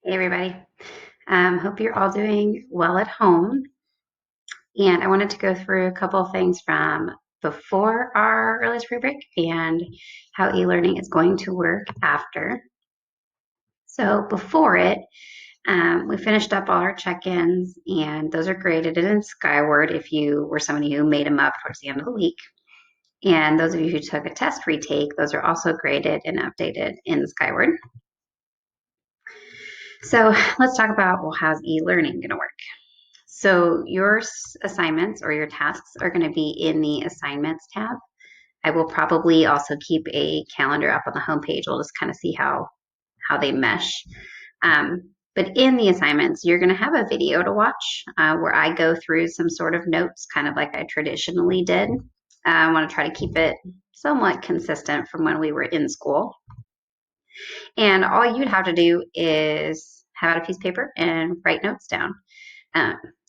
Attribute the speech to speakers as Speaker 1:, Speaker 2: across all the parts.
Speaker 1: Hey everybody. Hope you're all doing well at home. And I wanted to go through a couple of things from before our early spring break and how e-learning is going to work after. So before it, we finished up all our check-ins, and those are graded in Skyward if you were somebody who made them up towards the end of the week. And those of you who took a test retake, those are also graded and updated in Skyward. So let's talk about, well, how's e-learning going to work? So your assignments or your tasks are going to be in the assignments tab. I will probably also keep a calendar up on the homepage. We'll just kind of see how they mesh. But in the assignments, you're going to have a video to watch where I go through some sort of notes, kind of like I traditionally did. I want to try to keep it somewhat consistent from when we were in school. And all you'd have to do is have out a piece of paper and write notes down.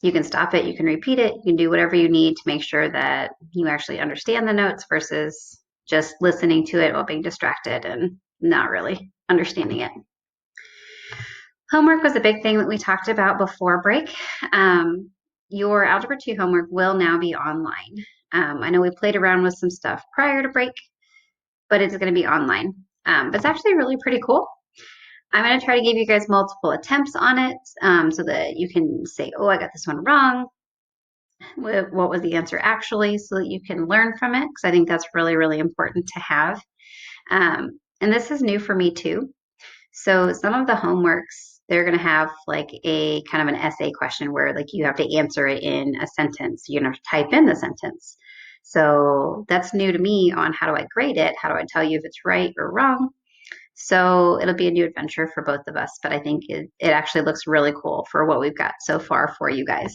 Speaker 1: You can stop it, you can repeat it, you can do whatever you need to make sure that you actually understand the notes versus just listening to it while being distracted and not really understanding it. Homework was a big thing that we talked about before break. Your Algebra 2 homework will now be online. I know we played around with some stuff prior to break, but it's going to be online. But it's actually really pretty cool. I'm going to try to give you guys multiple attempts on it so that you can say, oh, I got this one wrong. What was the answer actually, so that you can learn from it, because I think that's really, really important to have. And this is new for me too. So some of the homeworks, they're going to have like a kind of an essay question where like you have to answer it in a sentence. You're going to have to type in the sentence. So that's new to me on how do I grade it? How do I tell you if it's right or wrong? So it'll be a new adventure for both of us, but I think it actually looks really cool for what we've got so far for you guys.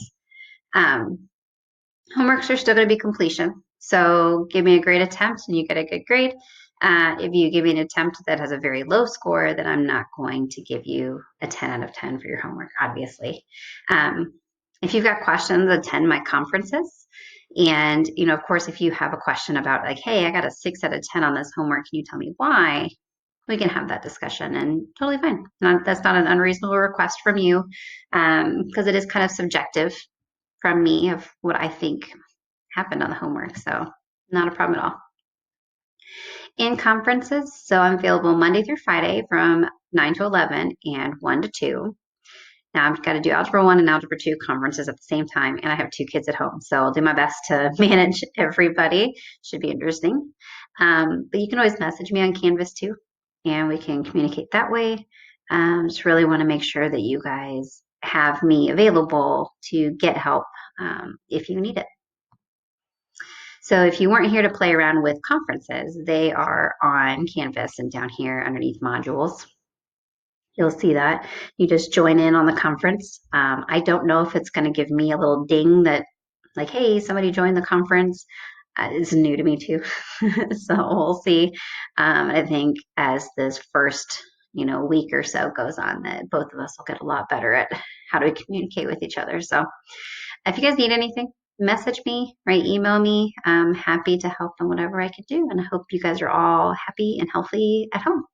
Speaker 1: Homeworks are still going to be completion. So give me a great attempt and you get a good grade. If you give me an attempt that has a very low score, then I'm not going to give you a 10 out of 10 for your homework, obviously. If you've got questions, attend my conferences. And, of course, if you have a question about like, hey, I got a 6 out of 10 on this homework, can you tell me why? We can have that discussion and totally fine. That's not an unreasonable request from you because it is kind of subjective from me of what I think happened on the homework. So not a problem at all. In conferences, so I'm available Monday through Friday from 9 to 11 and 1 to 2. Now I've got to do Algebra 1 and Algebra 2 conferences at the same time, and I have 2 kids at home, so I'll do my best to manage everybody. Should be interesting. But you can always message me on Canvas too, and we can communicate that way. Just really want to make sure that you guys have me available to get help if you need it. So if you weren't here to play around with conferences, they are on Canvas and down here underneath modules. You'll see that. You just join in on the conference. I don't know if it's going to give me a little ding that like, hey, somebody joined the conference. It's new to me too. So we'll see. I think as this first, week or so goes on, that both of us will get a lot better at how do we communicate with each other. So if you guys need anything, message me, right? Email me. I'm happy to help in whatever I could do. And I hope you guys are all happy and healthy at home.